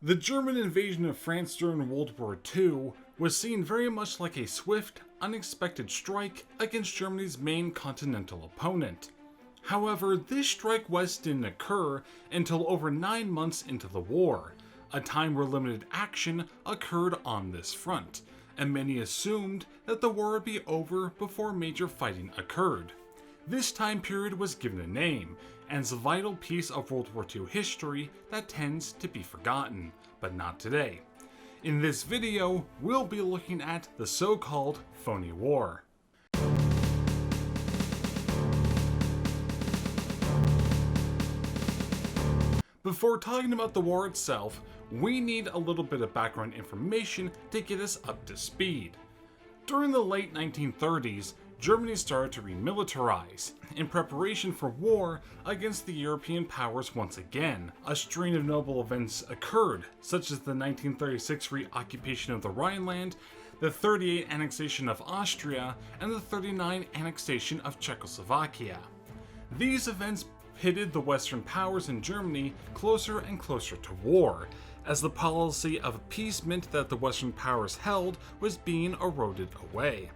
The German invasion of France during World War II was seen very much like a swift, unexpected strike against Germany's main continental opponent. However, this strike west didn't occur until over 9 months into the war, a time where limited action occurred on this front, and many assumed that the war would be over before major fighting occurred. This time period was given a name, and is a vital piece of World War II history that tends to be forgotten, but not today. In this video, we'll be looking at the so-called Phony War. Before talking about the war itself, we need a little bit of background information to get us up to speed. During the late 1930s, Germany started to remilitarize, in preparation for war against the European powers once again. A string of notable events occurred, such as the 1936 reoccupation of the Rhineland, the 38 annexation of Austria, and the 39 annexation of Czechoslovakia. These events pitted the Western powers in Germany closer and closer to war, as the policy of appeasement that the Western powers held was being eroded away.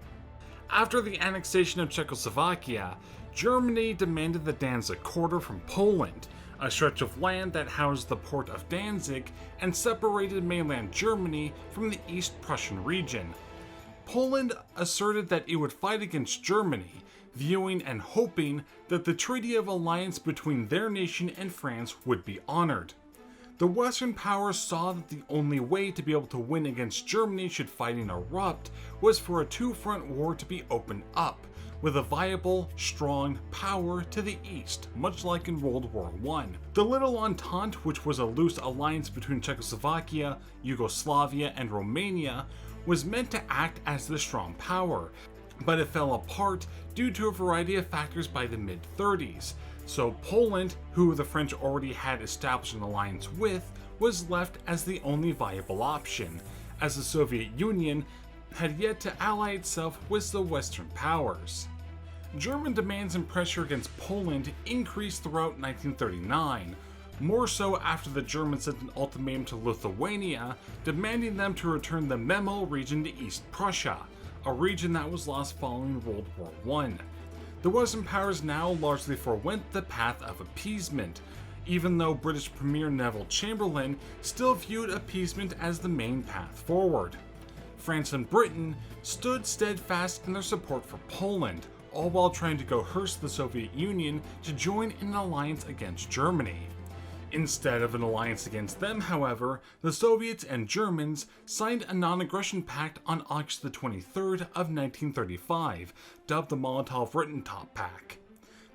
After the annexation of Czechoslovakia, Germany demanded the Danzig Quarter from Poland, a stretch of land that housed the port of Danzig and separated mainland Germany from the East Prussian region. Poland asserted that it would fight against Germany, viewing and hoping that the Treaty of Alliance between their nation and France would be honored. The Western powers saw that the only way to be able to win against Germany should fighting erupt was for a two-front war to be opened up, with a viable, strong power to the east, much like in World War I. The Little Entente, which was a loose alliance between Czechoslovakia, Yugoslavia, and Romania, was meant to act as the strong power, but it fell apart due to a variety of factors by the mid-30s. So Poland, who the French already had established an alliance with, was left as the only viable option, as the Soviet Union had yet to ally itself with the Western powers. German demands and pressure against Poland increased throughout 1939, more so after the Germans sent an ultimatum to Lithuania, demanding them to return the Memel region to East Prussia, a region that was lost following World War I. The Western powers now largely forewent the path of appeasement, even though British Premier Neville Chamberlain still viewed appeasement as the main path forward. France and Britain stood steadfast in their support for Poland, all while trying to coerce the Soviet Union to join in an alliance against Germany. Instead of an alliance against them, however, the Soviets and Germans signed a non-aggression pact on August the 23rd of 1935, dubbed the MolotovRibbentrop Pact.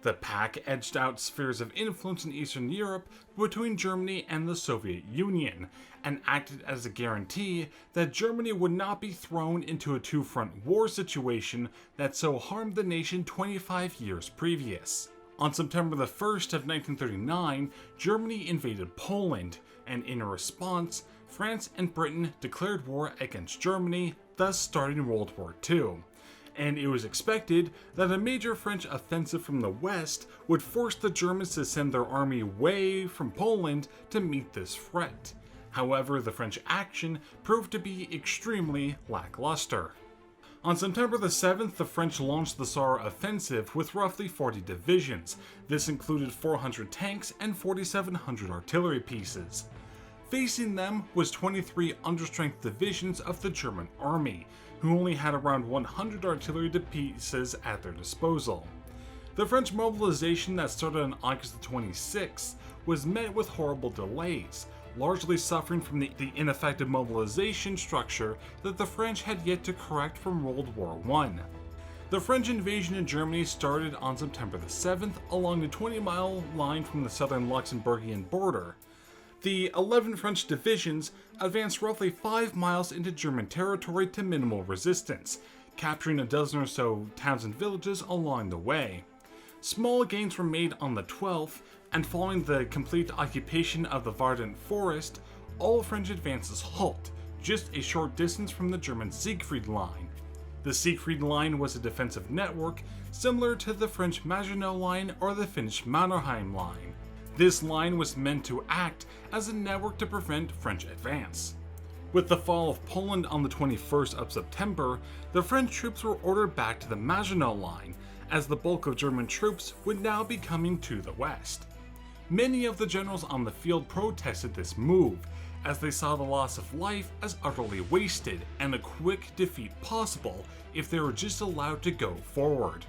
The pact edged out spheres of influence in Eastern Europe between Germany and the Soviet Union, and acted as a guarantee that Germany would not be thrown into a two-front war situation that so harmed the nation 25 years previous. On September the 1st of 1939, Germany invaded Poland, and in a response, France and Britain declared war against Germany, thus starting World War II. And it was expected that a major French offensive from the west would force the Germans to send their army away from Poland to meet this threat. However, the French action proved to be extremely lackluster. On September the 7th, the French launched the Saar Offensive with roughly 40 divisions. This included 400 tanks and 4,700 artillery pieces. Facing them was 23 understrength divisions of the German army, who only had around 100 artillery pieces at their disposal. The French mobilization that started on August the 26th was met with horrible delays, largely suffering from the ineffective mobilization structure that the French had yet to correct from World War I. The French invasion in Germany started on September the 7th along the 20-mile line from the southern Luxembourgian border. The 11 French divisions advanced roughly 5 miles into German territory to minimal resistance, capturing a dozen or so towns and villages along the way. Small gains were made on the 12th, and following the complete occupation of the Verdant Forest, all French advances halt, just a short distance from the German Siegfried Line. The Siegfried Line was a defensive network similar to the French Maginot Line or the Finnish Mannerheim Line. This line was meant to act as a network to prevent French advance. With the fall of Poland on the 21st of September, the French troops were ordered back to the Maginot Line, as the bulk of German troops would now be coming to the west. Many of the generals on the field protested this move, as they saw the loss of life as utterly wasted and a quick defeat possible if they were just allowed to go forward.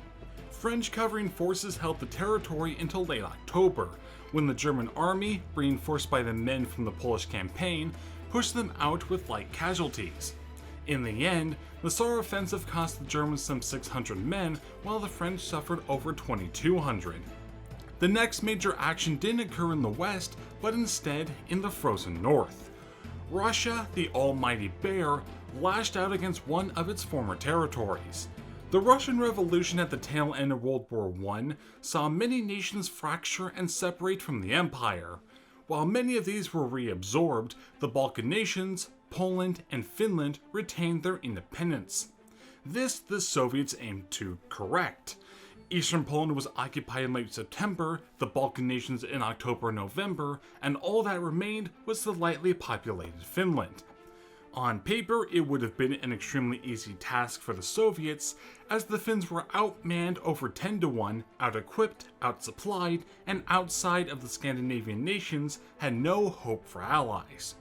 French covering forces held the territory until late October, when the German army, reinforced by the men from the Polish campaign, pushed them out with light casualties. In the end, the Saar Offensive cost the Germans some 600 men, while the French suffered over 2,200. The next major action didn't occur in the west, but instead in the frozen north. Russia, the almighty bear, lashed out against one of its former territories. The Russian Revolution at the tail end of World War I saw many nations fracture and separate from the empire. While many of these were reabsorbed, the Balkan nations, Poland, and Finland retained their independence. This the Soviets aimed to correct. Eastern Poland was occupied in late September, the Balkan nations in October and November, and all that remained was the lightly populated Finland. On paper, it would have been an extremely easy task for the Soviets, as the Finns were outmanned over 10-1, out-equipped, out-supplied, and outside of the Scandinavian nations had no hope for allies.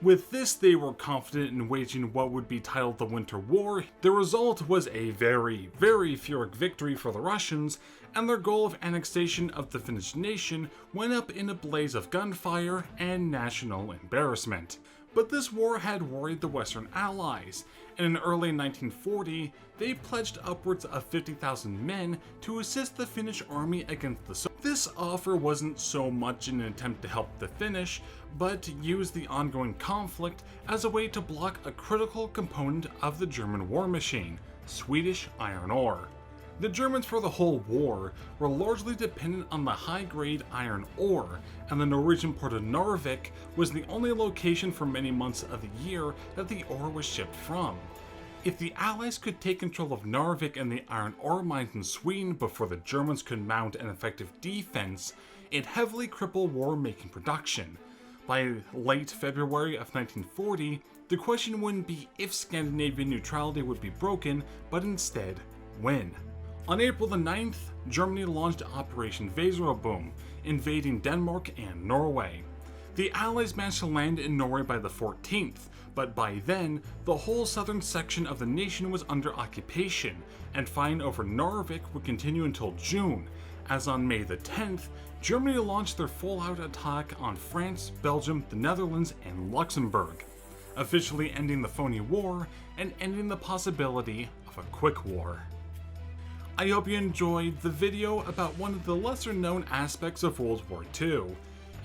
With this, they were confident in waging what would be titled the Winter War. The result was a very, very Pyrrhic victory for the Russians, and their goal of annexation of the Finnish nation went up in a blaze of gunfire and national embarrassment. But this war had worried the Western Allies, and in early 1940, they pledged upwards of 50,000 men to assist the Finnish army against the Soviets. This offer wasn't so much an attempt to help the Finnish, but to use the ongoing conflict as a way to block a critical component of the German war machine, Swedish Iron Ore. The Germans for the whole war were largely dependent on the high-grade iron ore, and the Norwegian port of Narvik was the only location for many months of the year that the ore was shipped from. If the Allies could take control of Narvik and the iron ore mines in Sweden before the Germans could mount an effective defense, it heavily crippled war-making production. By late February of 1940, the question wouldn't be if Scandinavian neutrality would be broken, but instead, when. On April the 9th, Germany launched Operation Weserübung, invading Denmark and Norway. The Allies managed to land in Norway by the 14th, but by then, the whole southern section of the nation was under occupation, and fighting over Narvik would continue until June, as on May the 10th, Germany launched their full-out attack on France, Belgium, the Netherlands, and Luxembourg, officially ending the Phony War and ending the possibility of a quick war. I hope you enjoyed the video about one of the lesser-known aspects of World War II.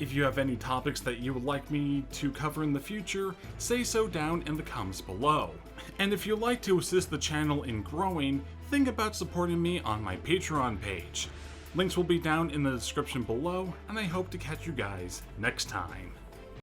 If you have any topics that you would like me to cover in the future, say so down in the comments below. And if you'd like to assist the channel in growing, think about supporting me on my Patreon page. Links will be down in the description below, and I hope to catch you guys next time.